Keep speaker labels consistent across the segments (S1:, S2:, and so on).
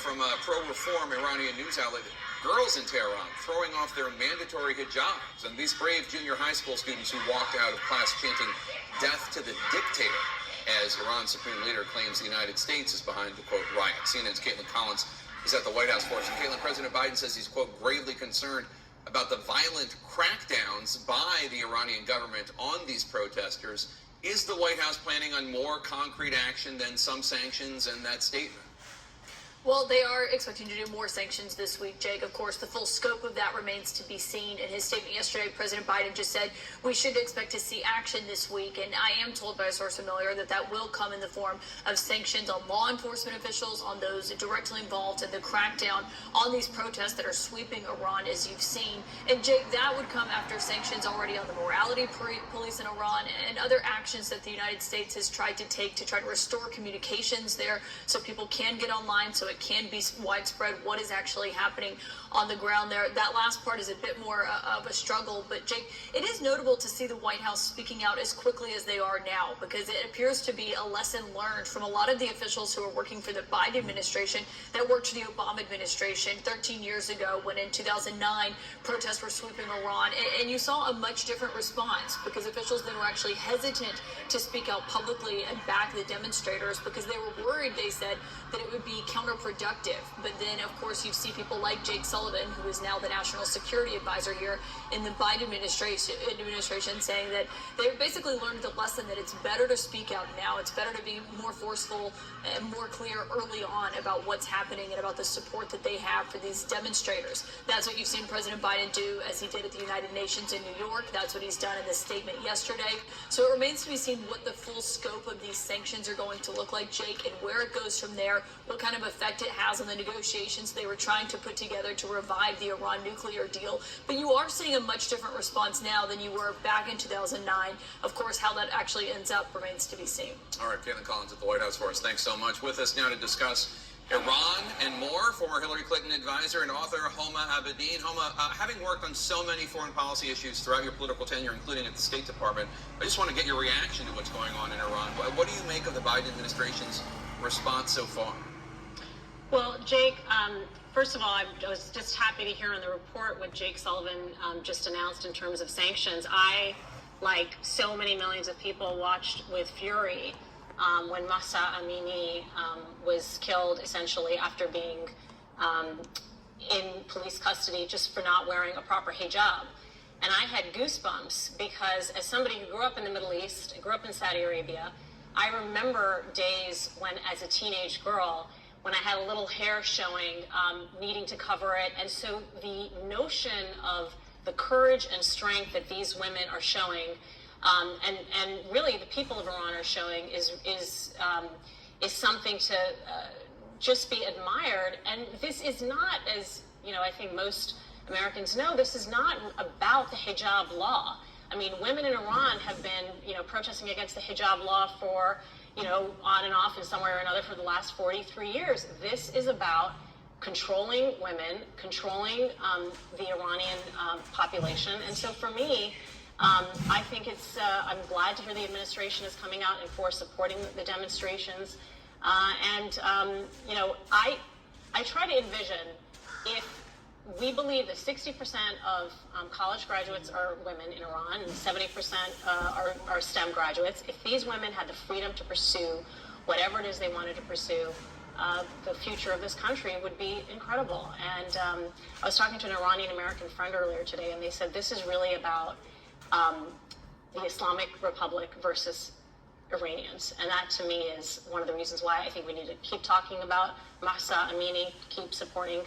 S1: From a pro-reform Iranian news outlet, girls in Tehran throwing off their mandatory hijabs, and these brave junior high school students who walked out of class chanting "Death to the dictator," as Iran's supreme leader claims the United States is behind the quote riot. CNN's Caitlin Collins is at the White House for us. And Caitlin, President Biden says he's quote gravely concerned about the violent crackdowns by the Iranian government on these protesters. Is the White House planning on more concrete action than some sanctions in that statement?
S2: Well, they are expecting to do more sanctions this week, Jake. Of course, the full scope of that remains to be seen. In his statement yesterday, President Biden just said we should expect to see action this week. And I am told by a source familiar that that will come in the form of sanctions on law enforcement officials, on those directly involved in the crackdown on these protests that are sweeping Iran, as you've seen. And, Jake, that would come after sanctions already on the morality police in Iran and other actions that the United States has tried to take to try to restore communications there so people can get online, so it can be widespread what is actually happening on the ground there. That last part is a bit more of a struggle, but Jake, it is notable to see the White House speaking out as quickly as they are now, because it appears to be a lesson learned from a lot of the officials who are working for the Biden administration that worked for the Obama administration 13 years ago when in 2009 protests were sweeping Iran, and you saw a much different response because officials then were actually hesitant to speak out publicly and back the demonstrators because they were worried, they said, that it would be counterproductive. But then, of course, you see people like Jake Sullivan, who is now the national security advisor here in the Biden administration, saying that they basically learned the lesson that it's better to speak out now. It's better to be more forceful and more clear early on about what's happening and about the support that they have for these demonstrators. That's what you've seen President Biden do, as he did at the United Nations in New York. That's what he's done in this statement yesterday. So it remains to be seen what the full scope of these sanctions are going to look like, Jake, and where it goes from there, what kind of effect it has on the negotiations they were trying to put together to revive the Iran nuclear deal. But you are seeing a much different response now than you were back in 2009. Of course, how that actually ends up remains to be seen.
S1: All right, Caitlin Collins at the White House for us. Thanks so much. With us now to discuss Iran and more, former Hillary Clinton advisor and author Homa Abedin. Homa, having worked on so many foreign policy issues throughout your political tenure, including at the State Department, I just want to get your reaction to what's going on in Iran. What do you make of the Biden administration's response so far?
S3: Well, Jake, first of all, I was just happy to hear on the report what Jake Sullivan just announced in terms of sanctions. I, like so many millions of people, watched with fury when Mahsa Amini was killed, essentially after being in police custody just for not wearing a proper hijab. And I had goosebumps because, as somebody who grew up in the Middle East, grew up in Saudi Arabia, I remember days when, as a teenage girl, when I had a little hair showing, needing to cover it. And so the notion of the courage and strength that these women are showing, and really the people of Iran are showing, is something to just be admired. And this is not, as I think most Americans know, this is not about the hijab law. I mean, women in Iran have been, protesting against the hijab law for, on and off in some way or another for the last 43 years. This is about controlling women, controlling the Iranian population. And so for me, I think I'm glad to hear the administration is coming out and for supporting the demonstrations. I try to envision, if we believe that 60% of college graduates are women in Iran and 70% are STEM graduates. If these women had the freedom to pursue whatever it is they wanted to pursue, the future of this country would be incredible. And I was talking to an Iranian American friend earlier today, and they said this is really about the Islamic Republic versus Iranians. And that, to me, is one of the reasons why I think we need to keep talking about Mahsa Amini, keep supporting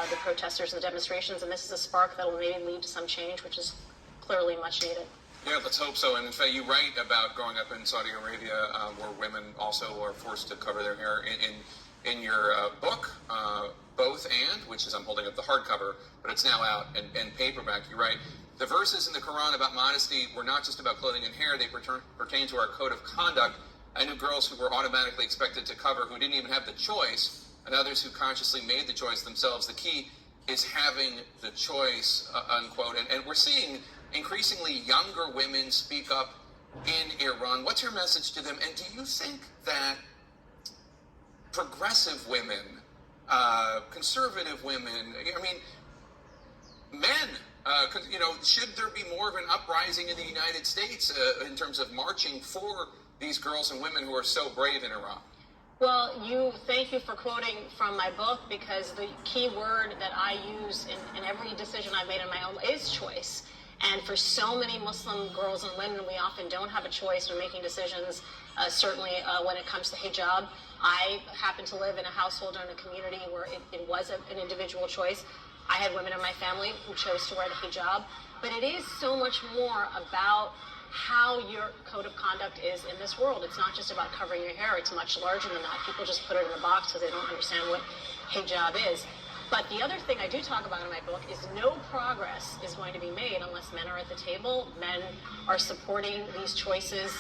S3: the protesters and the demonstrations, and this is a spark that will maybe lead to some change, which is clearly much needed.
S1: Yeah, let's hope so. And in fact, you write about growing up in Saudi Arabia, where women also are forced to cover their hair. In your book, Both And, which is, I'm holding up the hardcover, but it's now out in paperback, you write, the verses in the Quran about modesty were not just about clothing and hair, they pertain to our code of conduct. I knew girls who were automatically expected to cover who didn't even have the choice, and others who consciously made the choice themselves. The key is having the choice, unquote. And we're seeing increasingly younger women speak up in Iran. What's your message to them? And do you think that progressive women conservative women. I mean, men. Should there be more of an uprising in the United States in terms of marching for these girls and women who are so brave in Iraq?
S3: Well, thank you for quoting from my book, because the key word that I use in every decision I've made on my own is choice. And for so many Muslim girls and women, we often don't have a choice when making decisions, certainly when it comes to hijab. I happen to live in a household or in a community where it was an individual choice. I had women in my family who chose to wear the hijab. But it is so much more about how your code of conduct is in this world. It's not just about covering your hair. It's much larger than that. People just put it in a box because they don't understand what hijab is. But the other thing I do talk about in my book is no progress is going to be made unless men are at the table. Men are supporting these choices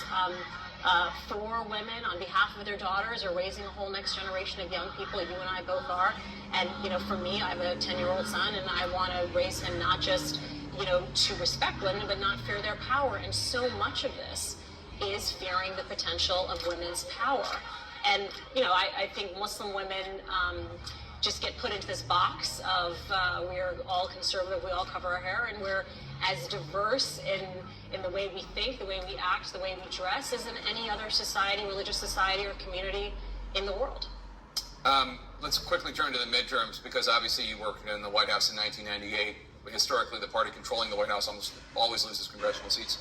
S3: for women on behalf of their daughters, or raising a whole next generation of young people. You and I both are. And, for me, I have a 10-year-old son, and I want to raise him not just, to respect women, but not fear their power. And so much of this is fearing the potential of women's power. And, I think Muslim women just get put into this box of we're all conservative, we all cover our hair, and we're as diverse in the way we think, the way we act, the way we dress as in any other society, religious society, or community in the world.
S1: Let's quickly turn to the midterms, because obviously you worked in the White House in 1998. Historically, the party controlling the White House almost always loses congressional seats.